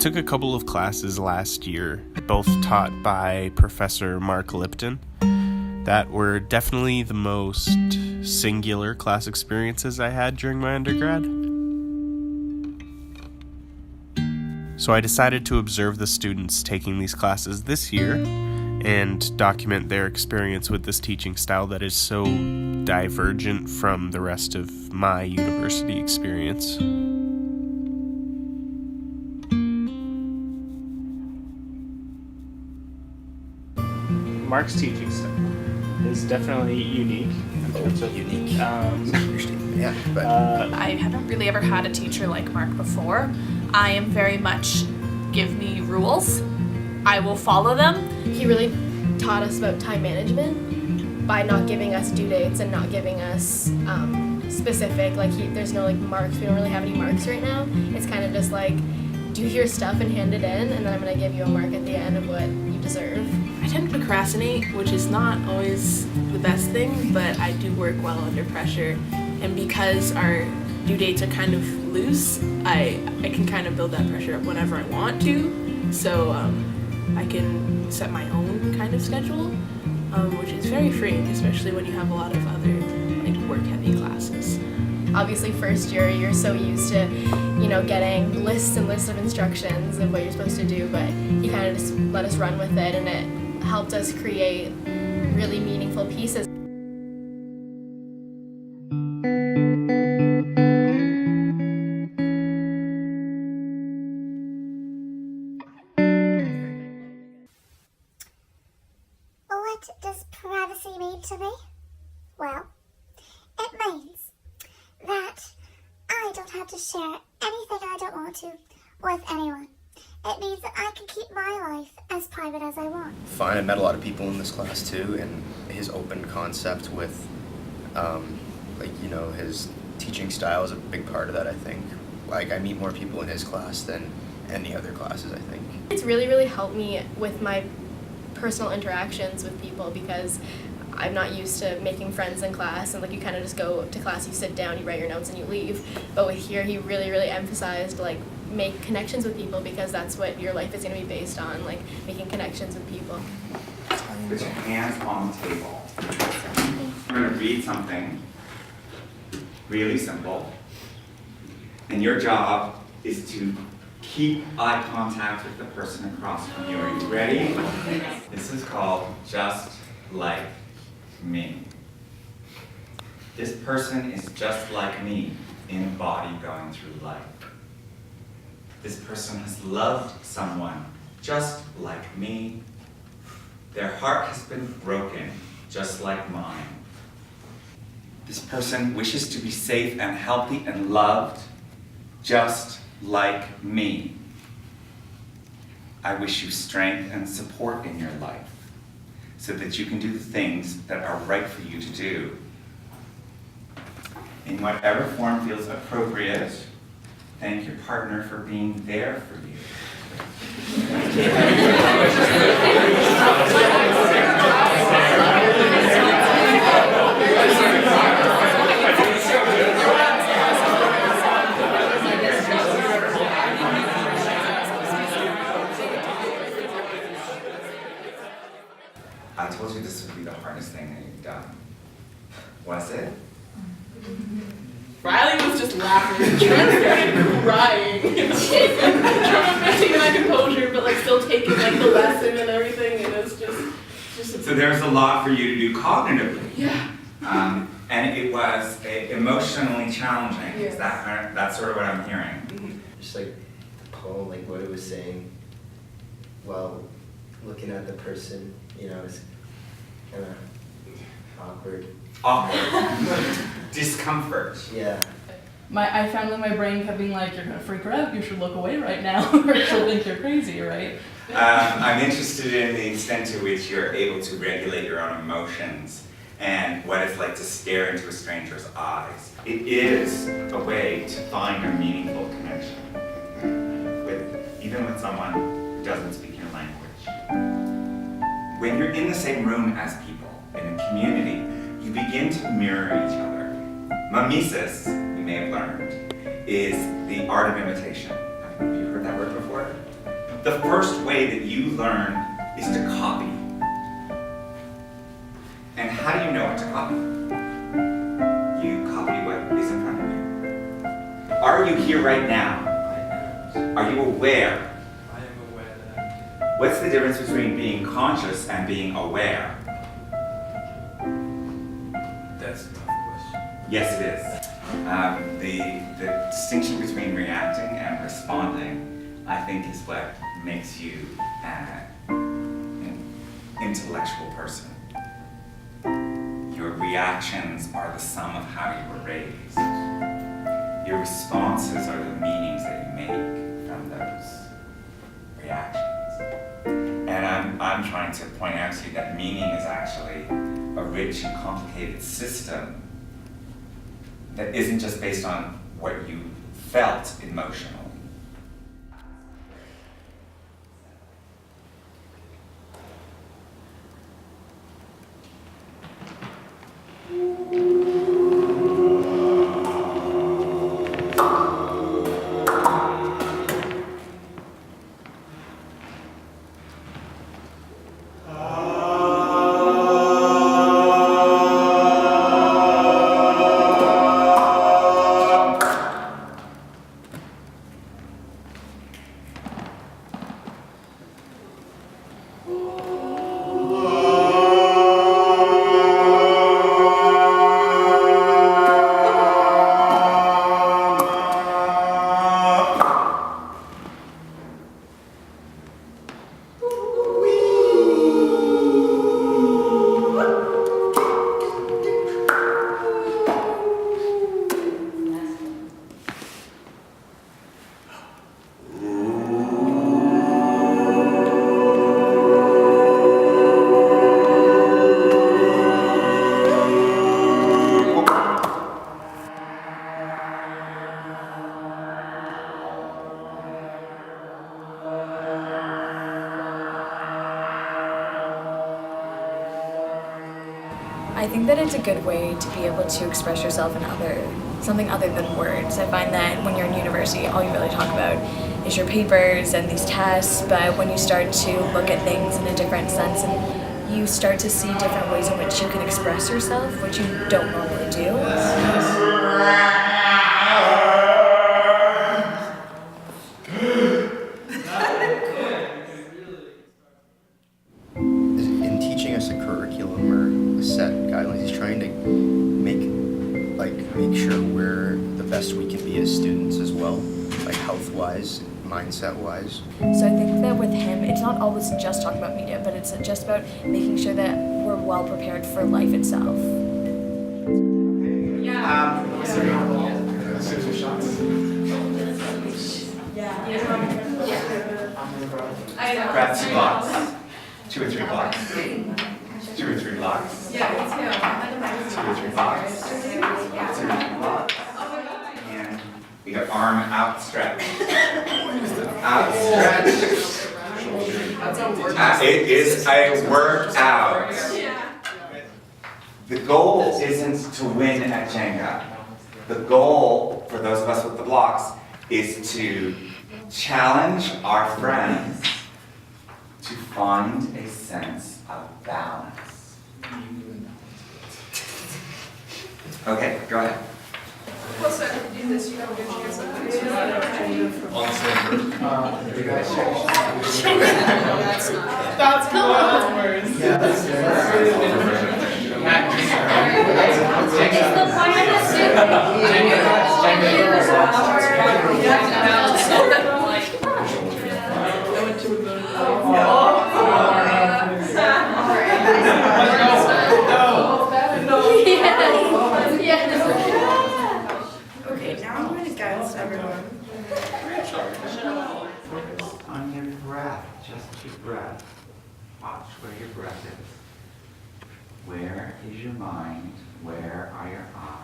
took a couple of classes last year, both taught by Professor Mark Lipton, that were definitely the most singular class experiences I had during my undergrad. So I decided to observe the students taking these classes this year and document their experience with this teaching style that is so divergent from the rest of my university experience. Mark's teaching style is definitely unique. Unique. Yeah, but I haven't really ever had a teacher like Mark before. I am very much, give me rules, I will follow them. He really taught us about time management by not giving us due dates and not giving us specific, there's no marks. We don't really have any marks right now. It's kind of just do your stuff and hand it in, and then I'm going to give you a mark at the end of what you deserve. I tend to procrastinate, which is not always the best thing, but I do work well under pressure. And because our due dates are kind of loose, I can kind of build that pressure up whenever I want to. So I can set my own kind of schedule, which is very freeing, especially when you have a lot of other work-heavy classes. Obviously, first year, you're so used to, getting lists and lists of instructions of what you're supposed to do, but he kind of just let us run with it, and it helped us create really meaningful pieces. What does privacy mean to me? Well, it means that I don't have to share anything I don't want to with anyone. It means that I can keep my life as private as I want. fine. I met a lot of people in this class too, and his open concept with, his teaching style is a big part of that, I think. I meet more people in his class than any other classes, I think. It's really, really helped me with my personal interactions with people because I'm not used to making friends in class, and you kind of just go to class, you sit down, you write your notes, and you leave. But with here, he really, really emphasized make connections with people, because that's what your life is going to be based on, making connections with people. Put your hands on the table. I'm going to read something really simple, and your job is to keep eye contact with the person across from you. Are you ready? This is called Just Like Me. This person is just like me in a body going through life. This person has loved someone just like me. Their heart has been broken just like mine. This person wishes to be safe and healthy and loved just like me. I wish you strength and support in your life so that you can do the things that are right for you to do. In whatever form feels appropriate, thank your partner for being there for you. I told you this would be the hardest thing that you've done. Was it? Riley was just laughing, Trent started crying. Trying to maintain my composure, but still taking the lesson and everything, and it's just. So there's a lot for you to do cognitively. Yeah. And it was emotionally challenging. Is that that's sort of what I'm hearing? Mm-hmm. just the poem, what it was saying, while looking at the person, it's kind of awkward. Awkward. Discomfort. Yeah. I found that my brain kept being like, you're gonna freak her out, you should look away right now, or she'll think you're crazy, right? I'm interested in the extent to which you're able to regulate your own emotions and what it's like to stare into a stranger's eyes. It is a way to find a meaningful connection even with someone who doesn't speak your language. When you're in the same room as people in a community, you begin to mirror each other. Mimesis, we may have learned, is the art of imitation. Have you heard that word before? the first way that you learn is to copy. And how do you know what to copy? You copy what is in front of you. Are you here right now? Are you aware? I am aware that I'm here. What's the difference between being conscious and being aware? That's a tough question. Yes, it is. The distinction between reacting and responding, I think, is what makes you an intellectual person. Your reactions are the sum of how you were raised. Your responses are the meanings that you make from those reactions. And I'm trying to point out to you that meaning is actually a rich and complicated system that isn't just based on what you felt emotionally. I think that it's a good way to be able to express yourself in something other than words. I find that when you're in university, all you really talk about is your papers and these tests, but when you start to look at things in a different sense and you start to see different ways in which you can express yourself, which you don't normally do. In teaching us a curriculum or a set guidelines, he's trying to make sure we're the best we can be as students as well, like health-wise, mindset-wise. So I think that with him, it's not always just talking about media, but it's just about making sure that we're well prepared for life itself. Grab 2 blocks. 2 or 3 blocks. 2 or 3 blocks. Yeah, me too. 2 or 3 blocks. 2 or 3 blocks. And we got arm outstretched. Outstretched. It is a workout. The goal isn't to win at Jenga. The goal, for those of us with the blocks, is to challenge our friends to find a sense of balance. Okay, go ahead. Well, so if you do this, you don't get a chance to On the same group. You guys check. That's the worst. Yeah, that's Okay, now I'm going to guide everyone. Focus on your breath, just your breath. Watch where your breath is. Where is your mind? Where are your eyes?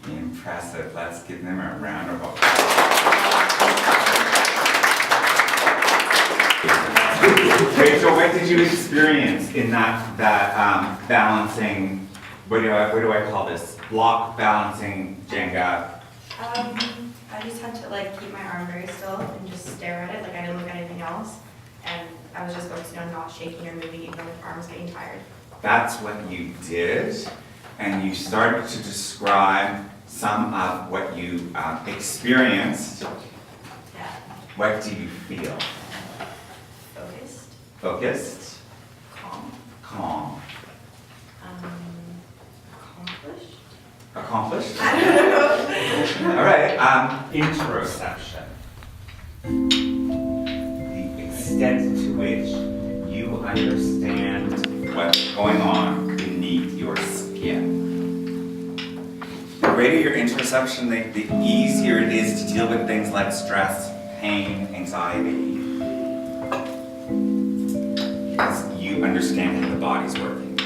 Impressive. Let's give them a round of applause. Great Rachel, what did you experience in that balancing? What do I call this? Block balancing Jenga. I just had to like keep my arm very still and just stare at it. Like I didn't look at anything else, and I was just focusing on not shaking or moving, even though my arm was getting tired. That's what you did, and you started to describe some of what you experienced. Yeah. What do you feel? Focused. Focused? Calm. Calm. Accomplished. Accomplished? I don't know. All right, interoception. The extent to which you understand what's going on beneath your skin. The greater your interoception, the easier it is to deal with things like stress, pain, anxiety. Because you understand how the body's working.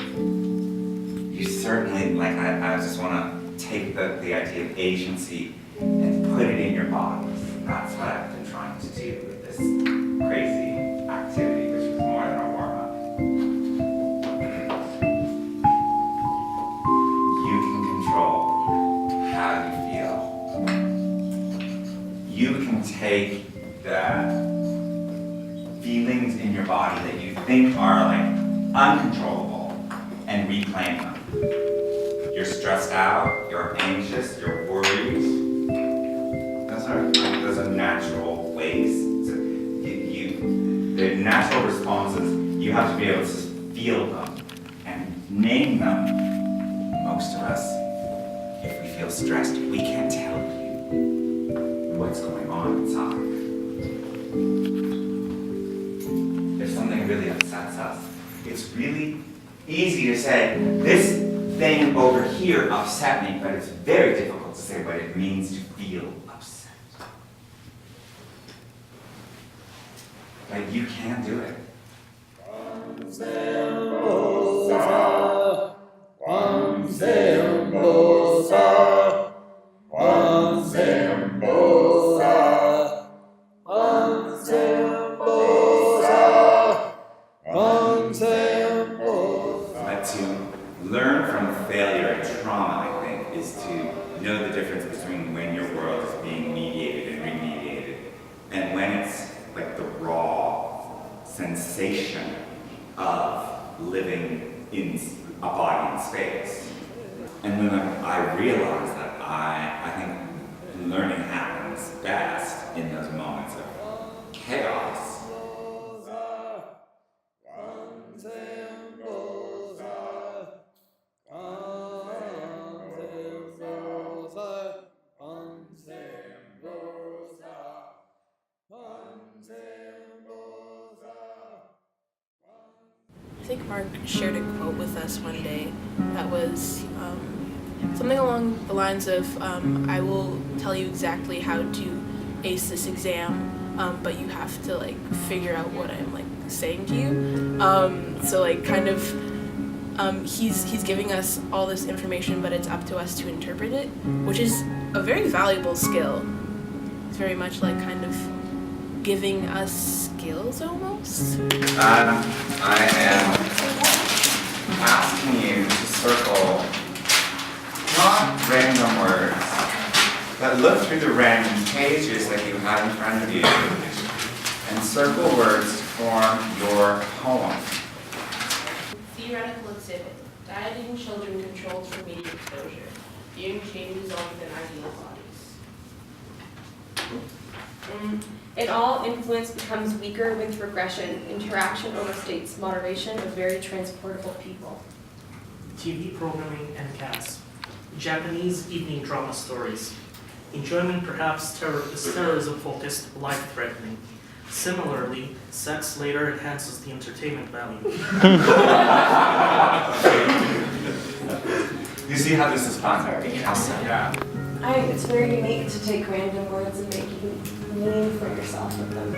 You certainly, like, I just want to take the idea of agency and put it in your bodies. That's what I've been trying to do with this crazy activity, which was more than a warm-up. You can control how you feel. You can take the feelings in your body that you think are like uncontrollable and reclaim them. You're stressed out, you're anxious, you're worried. Those are natural ways. The natural responses, you have to be able to feel them and name them. Most of us, if we feel stressed, we can't tell you what's going on inside. If something really upsets us, it's really easy to say, this thing over here upset me, but it's very difficult to say what it means to feel upset. But you can do it. But to learn from failure and trauma, I think, is to know the difference between when your world is being mediated and remediated, and when it's like the raw sensation of living in a body in space. And when I realize that I think learning happens best in those moments of chaos. I think Mark shared a quote with us one day that was something along the lines of, I will tell you exactly how to ace this exam, but you have to like figure out what I'm like saying to you. So like kind of he's giving us all this information, but it's up to us to interpret it, which is a very valuable skill. It's very much like kind of giving us skills almost. I am asking you to circle not random words, but look through the random pages that you have in front of you and circle words to form your poem. Theoretical exhibit. Dieting children controlled for media exposure. Viewing changes all within ideal bodies. In all, influence becomes weaker with regression. Interaction overstates moderation of very transportable people. TV programming and cats. Japanese evening drama stories. Enjoyment perhaps is terrorism-focused, life-threatening. Similarly, sex later enhances the entertainment value. You see how this is fun? Yeah. It's very unique to take random words and make you meaning for yourself with them.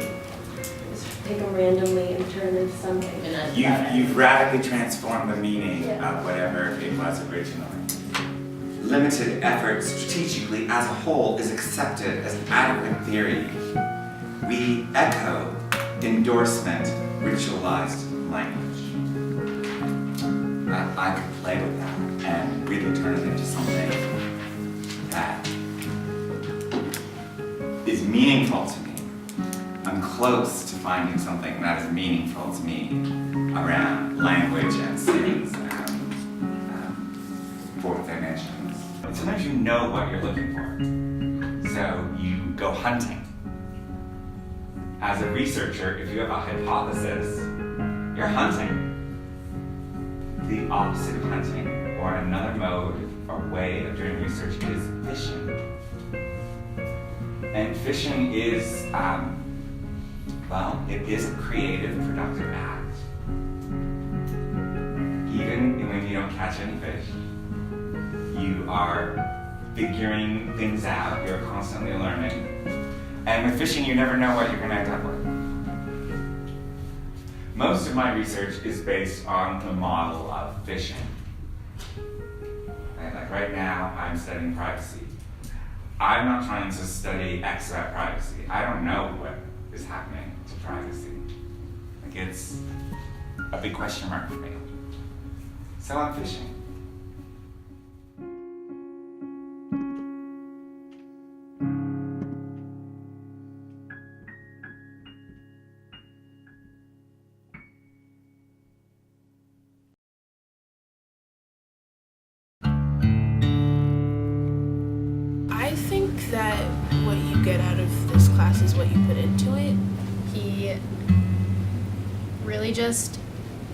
Just take them randomly and turn them into something. You've radically transformed the meaning of whatever it was originally. Limited effort strategically as a whole is accepted as an adequate theory. We echo endorsement ritualized language. I could play with that and really turn it into something that is meaningful to me. I'm close to finding something that is meaningful to me around language and cities and fourth dimensions. And sometimes you know what you're looking for, so you go hunting. As a researcher, if you have a hypothesis, you're hunting. The opposite of hunting, or another mode or way of doing research, is fishing. And fishing is, well, it is a creative, productive act. Even when you don't catch any fish, you are figuring things out, you're constantly learning. And with fishing, you never know what you're going to end up with. Most of my research is based on the model of fishing. Right? Like right now, I'm studying privacy. I'm not trying to study X about privacy. I don't know what is happening to privacy. Like it's a big question mark for me. So I'm fishing. I think that what you get out of this class is what you put into it. He really just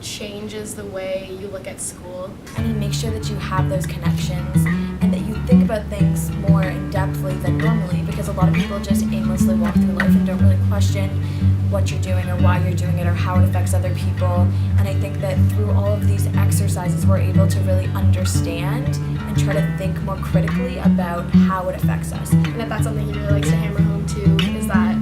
changes the way you look at school. And he makes sure that you have those connections and that you think about things more in depthly than normally, because a lot of people just aimlessly walk through life and don't really question what you're doing or why you're doing it or how it affects other people. And I think that through all of these exercises we're able to really understand and try to think more critically about how it affects us. And that's something he really likes to hammer home too, is that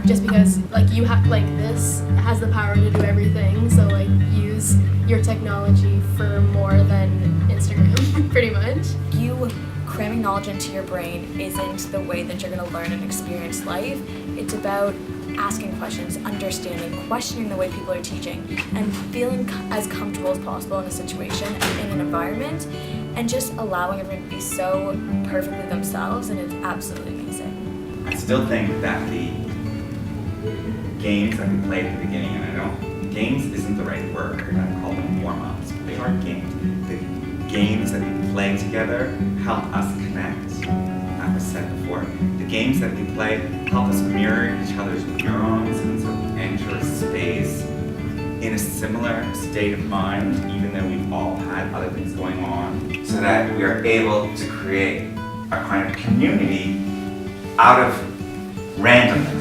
just because like you have like this has the power to do everything, so like use your technology for more than Instagram, pretty much. You cramming knowledge into your brain isn't the way that you're going to learn and experience life. It's about asking questions, understanding, questioning the way people are teaching, and feeling as comfortable as possible in a situation and in an environment, and just allowing everyone to be so perfectly themselves, and it's absolutely amazing. I still think that the games that we played at the beginning, and games isn't the right word, I call them warm-ups, but they are games. The games that we play together help us connect. That was said before. The games that we play help us mirror each other's neurons, and so we enter space in a similar state of mind, even though we've all had other things going on, so that we are able to create a kind of community out of randomness.